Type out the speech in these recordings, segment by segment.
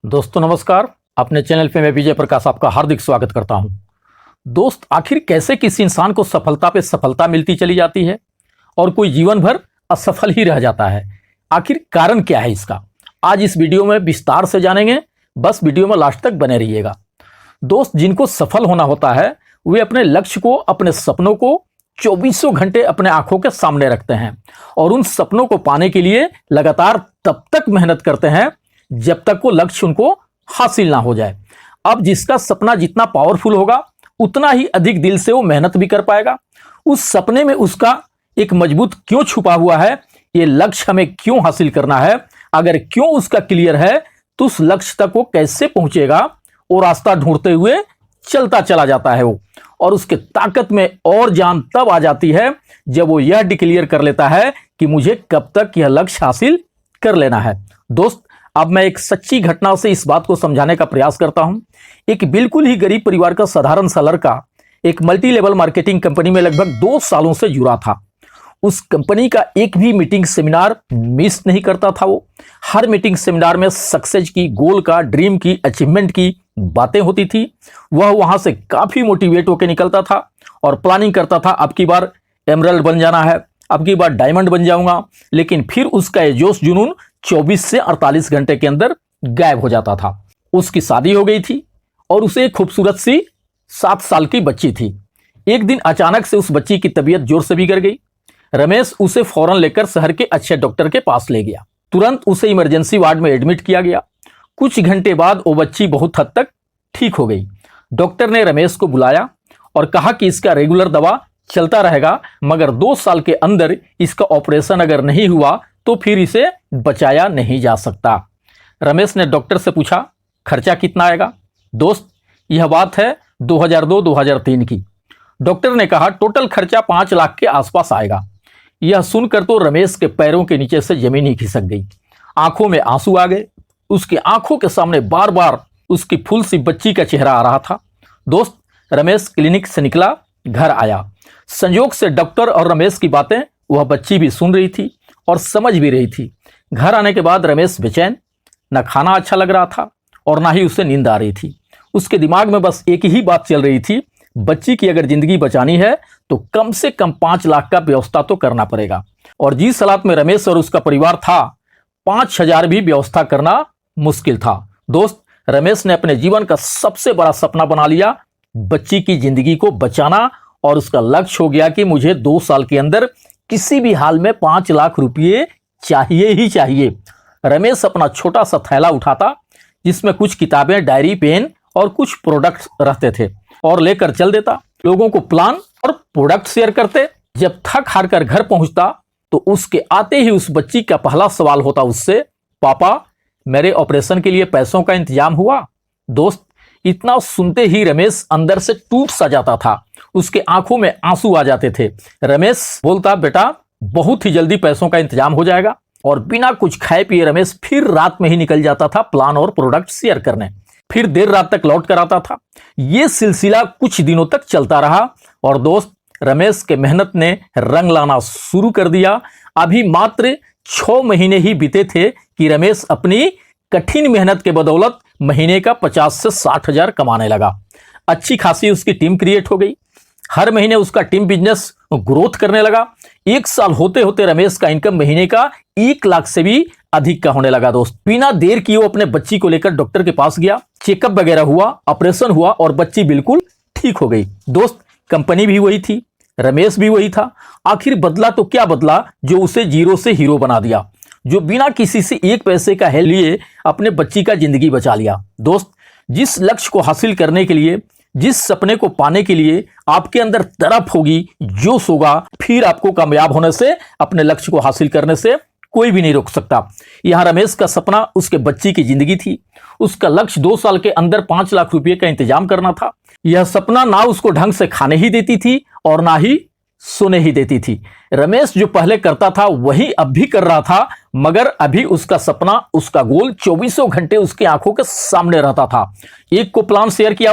दोस्तों नमस्कार। अपने चैनल पे मैं विजय प्रकाश आपका हार्दिक स्वागत करता हूं। दोस्त, आखिर कैसे किसी इंसान को सफलता पे सफलता मिलती चली जाती है और कोई जीवन भर असफल ही रह जाता है? आखिर कारण क्या है इसका? आज इस वीडियो में विस्तार से जानेंगे। बस वीडियो में लास्ट तक बने रहिएगा। दोस्त, जिनको सफल होना होता है वे अपने लक्ष्य को, अपने सपनों को चौबीसों घंटे अपने आंखों के सामने रखते हैं और उन सपनों को पाने के लिए लगातार तब तक मेहनत करते हैं जब तक वो लक्ष्य उनको हासिल ना हो जाए। अब जिसका सपना जितना पावरफुल होगा उतना ही अधिक दिल से वो मेहनत भी कर पाएगा। उस सपने में उसका एक मजबूत क्यों छुपा हुआ है, ये लक्ष्य हमें क्यों हासिल करना है, अगर क्यों उसका क्लियर है तो उस लक्ष्य तक वो कैसे पहुंचेगा, वो रास्ता ढूंढते हुए चलता चला जाता है वो। और उसके ताकत में और जान तब आ जाती है जब वो यह डिक्लेयर कर लेता है कि मुझे कब तक यह लक्ष्य हासिल कर लेना है। दोस्त, अब मैं एक सच्ची घटना से इस बात को समझाने का प्रयास करता हूं। एक बिल्कुल ही गरीब परिवार का साधारण सा लड़का एक मल्टी लेवल मार्केटिंग कंपनी में लगभग 2 सालों से जुड़ा था। उस कंपनी का एक भी मीटिंग सेमिनार मिस नहीं करता था वो। हर मीटिंग सेमिनार में सक्सेस की, गोल का, ड्रीम की, अचीवमेंट की बातें होती थी। वह वहां से काफी मोटिवेट होकर निकलता था और प्लानिंग करता था, अब की बार एमरल्ड बन जाना है, अब की बार डायमंड बन जाऊंगा। लेकिन फिर उसका ये जोश जुनून 24 से 48 घंटे के अंदर गायब हो जाता था। उसकी शादी हो गई थी और उसे एक खूबसूरत सी 7 साल की बच्ची थी। एक दिन अचानक से उस बच्ची की तबीयत जोर से बिगड़ गई। रमेश उसे फौरन लेकर शहर के अच्छे डॉक्टर के पास ले गया। तुरंत उसे इमरजेंसी वार्ड में एडमिट किया गया। कुछ घंटे बाद वो बच्ची बहुत हद तक ठीक हो गई। डॉक्टर ने रमेश को बुलाया और कहा कि इसका रेगुलर दवा चलता रहेगा, मगर 2 साल के अंदर इसका ऑपरेशन अगर नहीं हुआ तो फिर इसे बचाया नहीं जा सकता। रमेश ने डॉक्टर से पूछा, खर्चा कितना आएगा? दोस्त, यह बात है 2002-2003 की। डॉक्टर ने कहा टोटल खर्चा 5 लाख के आसपास आएगा। यह सुनकर तो रमेश के पैरों के नीचे से जमीन ही खिसक गई। आंखों में आंसू आ गए। उसकी आंखों के सामने बार बार उसकी फूल सी बच्ची का चेहरा आ रहा था। दोस्त, रमेश क्लिनिक से निकला, घर आया। संयोग से डॉक्टर और रमेश की बातें वह बच्ची भी सुन रही थी और समझ भी रही थी। घर आने के बाद रमेश बेचैन, न खाना अच्छा लग रहा था और ना ही उसे नींद आ रही थी। उसके दिमाग में बस एक ही बात चल रही थी, बच्ची की अगर जिंदगी बचानी है तो कम से कम 5 लाख का व्यवस्था तो करना पड़ेगा। और जिस हालात में रमेश और उसका परिवार था, 5,000 भी व्यवस्था करना मुश्किल था। दोस्त, रमेश ने अपने जीवन का सबसे बड़ा सपना बना लिया, बच्ची की जिंदगी को बचाना। और उसका लक्ष्य हो गया कि मुझे 2 साल के अंदर किसी भी हाल में 5 लाख रुपये चाहिए ही चाहिए। रमेश अपना छोटा सा थैला उठाता जिसमें कुछ किताबें, डायरी, पेन और कुछ प्रोडक्ट्स रहते थे और लेकर चल देता। लोगों को प्लान और प्रोडक्ट शेयर करते। जब थक हार कर घर पहुंचता तो उसके आते ही उस बच्ची का पहला सवाल होता उससे, पापा मेरे ऑपरेशन के लिए पैसों का इंतजाम हुआ? दोस्त, इतना सुनते ही रमेश अंदर से टूट सा जाता था। उसके आंखों में आंसू आ जाते थे। रमेश बोलता, बेटा बहुत ही जल्दी पैसों का इंतजाम हो जाएगा। और बिना कुछ खाए पिए रमेश फिर रात में ही निकल जाता था प्लान और प्रोडक्ट शेयर करने। फिर देर रात तक लौट कर आता था। यह सिलसिला कुछ दिनों तक चलता रहा और दोस्त, रमेश के मेहनत ने रंग लाना शुरू कर दिया। अभी मात्र 6 महीने ही बीते थे कि रमेश अपनी कठिन मेहनत के बदौलत महीने का 50 से 60 हजार कमाने लगा। अच्छी खासी उसकी टीम क्रिएट हो गई। हर महीने उसका टीम बिजनेस ग्रोथ करने लगा। 1 साल होते होते रमेश का इनकम महीने का 1 लाख से भी अधिक का होने लगा। दोस्त, बिना देर किए वो अपने बच्ची को लेकर डॉक्टर के पास गया। चेकअप वगैरह हुआ, ऑपरेशन हुआ और बच्ची बिल्कुल ठीक हो गई। दोस्त, कंपनी भी वही थी, रमेश भी वही था। आखिर बदला तो क्या बदला जो उसे जीरो से हीरो बना दिया, जो बिना किसी से 1 पैसे का हेल्प लिए अपने बच्ची का जिंदगी बचा लिया। दोस्त, जिस लक्ष्य को हासिल करने के लिए, जिस सपने को पाने के लिए आपके अंदर तड़प होगी, जोश होगा, फिर आपको कामयाब होने से, अपने लक्ष्य को हासिल करने से कोई भी नहीं रोक सकता। यहां रमेश का सपना उसके बच्ची की जिंदगी थी। उसका लक्ष्य 2 साल के अंदर 5 लाख रुपए का इंतजाम करना था। यह सपना ना उसको ढंग से खाने ही देती थी और ना ही सोने ही देती थी। रमेश जो पहले करता था वही अब भी कर रहा था, मगर अभी उसका सपना, उसका गोल 24 घंटे उसकी आंखों के सामने रहता था। एक को प्लान शेयर किया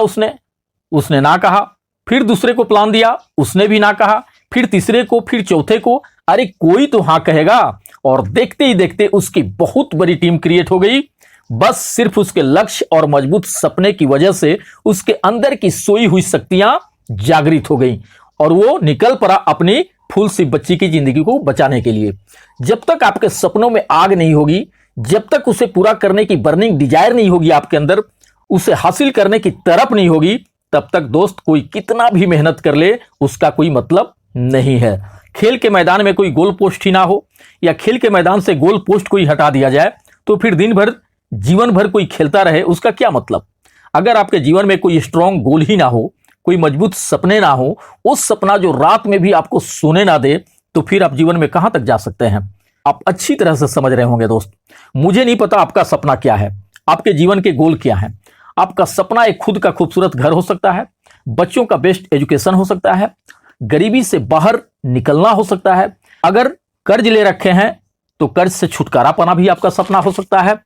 उसने ना कहा, फिर दूसरे को प्लान दिया, उसने भी ना कहा, फिर तीसरे को, फिर चौथे को, अरे कोई तो हाँ कहेगा। और देखते ही देखते उसकी बहुत बड़ी टीम क्रिएट हो गई। बस सिर्फ उसके लक्ष्य और मजबूत सपने की वजह से उसके अंदर की सोई हुई शक्तियां जागृत हो गई और वो निकल पड़ा अपनी फूल सी बच्ची की जिंदगी को बचाने के लिए। जब तक आपके सपनों में आग नहीं होगी, जब तक उसे पूरा करने की बर्निंग डिजायर नहीं होगी आपके अंदर, उसे हासिल करने की तड़प नहीं होगी, तब तक दोस्त कोई कितना भी मेहनत कर ले उसका कोई मतलब नहीं है। खेल के मैदान में कोई गोल पोस्ट ही ना हो या खेल के मैदान से गोल पोस्ट कोई हटा दिया जाए तो फिर दिन भर जीवन भर कोई खेलता रहे उसका क्या मतलब। अगर आपके जीवन में कोई स्ट्रांग गोल ही ना हो, कोई मजबूत सपने ना हो, उस सपना जो रात में भी आपको सोने ना दे, तो फिर आप जीवन में कहां तक जा सकते हैं। आप अच्छी तरह से समझ रहे होंगे दोस्त। मुझे नहीं पता आपका सपना क्या है, आपके जीवन के गोल क्या है। आपका सपना एक खुद का खूबसूरत घर हो सकता है, बच्चों का बेस्ट एजुकेशन हो सकता है, गरीबी से बाहर निकलना हो सकता है, अगर कर्ज ले रखे हैं तो कर्ज से छुटकारा पाना भी आपका सपना हो सकता है,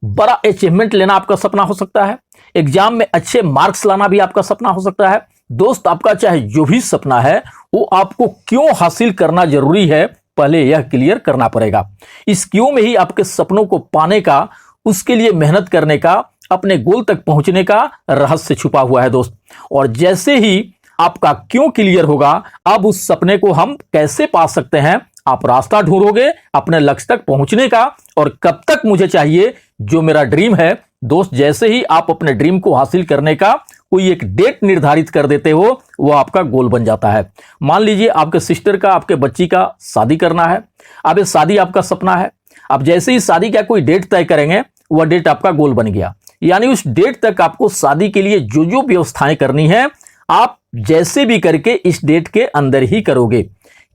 बड़ा अचीवमेंट लेना आपका सपना हो सकता है, एग्जाम में अच्छे मार्क्स लाना भी आपका सपना हो सकता है। दोस्त, आपका चाहे जो भी सपना है वो आपको क्यों हासिल करना जरूरी है, पहले यह क्लियर करना पड़ेगा। इस क्यों में ही आपके सपनों को पाने का, उसके लिए मेहनत करने का, अपने गोल तक पहुंचने का रहस्य छुपा हुआ है दोस्त। और जैसे ही आपका क्यों क्लियर होगा, अब उस सपने को हम कैसे पा सकते हैं, आप रास्ता ढूंढोगे अपने लक्ष्य तक पहुंचने का। और कब तक मुझे चाहिए जो मेरा ड्रीम है दोस्त, जैसे ही आप अपने ड्रीम को हासिल करने का कोई एक डेट निर्धारित कर देते हो, वो आपका गोल बन जाता है। मान लीजिए आपके सिस्टर का, आपके बच्ची का शादी करना है। अब ये शादी आपका सपना है। अब जैसे ही शादी का कोई डेट तय करेंगे, वह डेट आपका गोल बन गया। यानी उस डेट तक आपको शादी के लिए जो जो व्यवस्थाएं करनी है, आप जैसे भी करके इस डेट के अंदर ही करोगे,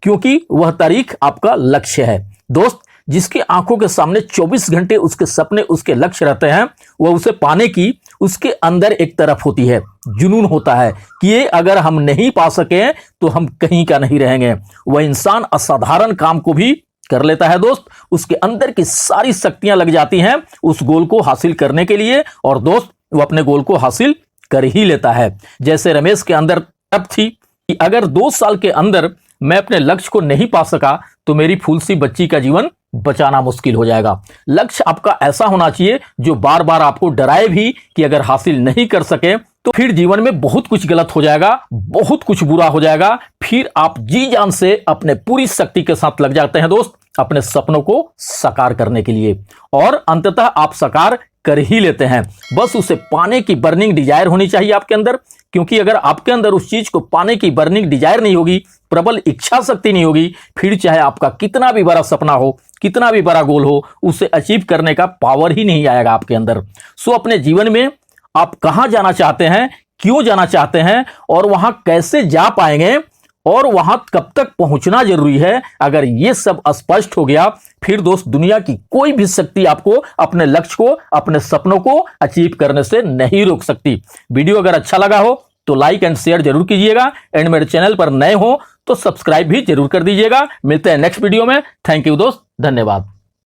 क्योंकि वह तारीख आपका लक्ष्य है। दोस्त, जिसकी आंखों के सामने 24 घंटे उसके सपने, उसके लक्ष्य रहते हैं, वह उसे पाने की उसके अंदर एक तरफ होती है, जुनून होता है कि ये अगर हम नहीं पा सके तो हम कहीं का नहीं रहेंगे। वह इंसान असाधारण काम को भी कर लेता है दोस्त। उसके अंदर की सारी शक्तियां लग जाती हैं उस गोल को हासिल करने के लिए, और दोस्त वो अपने गोल को हासिल कर ही लेता है। जैसे रमेश के अंदर तब थी कि अगर 2 साल के अंदर मैं अपने लक्ष्य को नहीं पा सका तो मेरी फूल सी बच्ची का जीवन बचाना मुश्किल हो जाएगा। लक्ष्य आपका ऐसा होना चाहिए जो बार बार आपको डराए भी कि अगर हासिल नहीं कर सके तो फिर जीवन में बहुत कुछ गलत हो जाएगा, बहुत कुछ बुरा हो जाएगा। फिर आप जी जान से अपने पूरी शक्ति के साथ लग जाते हैं दोस्त अपने सपनों को साकार करने के लिए, और अंततः आप साकार कर ही लेते हैं। बस उसे पाने की बर्निंग डिजायर होनी चाहिए आपके अंदर, क्योंकि अगर आपके अंदर उस चीज को पाने की बर्निंग डिजायर नहीं होगी, प्रबल इच्छा शक्ति नहीं होगी, फिर चाहे आपका कितना भी बड़ा सपना हो, कितना भी बड़ा गोल हो, उसे अचीव करने का पावर ही नहीं आएगा आपके अंदर। सो अपने जीवन में आप कहां जाना चाहते हैं, क्यों जाना चाहते हैं, और वहां कैसे जा पाएंगे, और वहां कब तक पहुंचना जरूरी है, अगर ये सब स्पष्ट हो गया, फिर दोस्त दुनिया की कोई भी शक्ति आपको अपने लक्ष्य को, अपने सपनों को अचीव करने से नहीं रोक सकती। वीडियो अगर अच्छा लगा हो तो लाइक एंड शेयर जरूर कीजिएगा, एंड मेरे चैनल पर नए हो तो सब्सक्राइब भी जरूर कर दीजिएगा। मिलते हैं नेक्स्ट वीडियो में। थैंक यू दोस्त, धन्यवाद।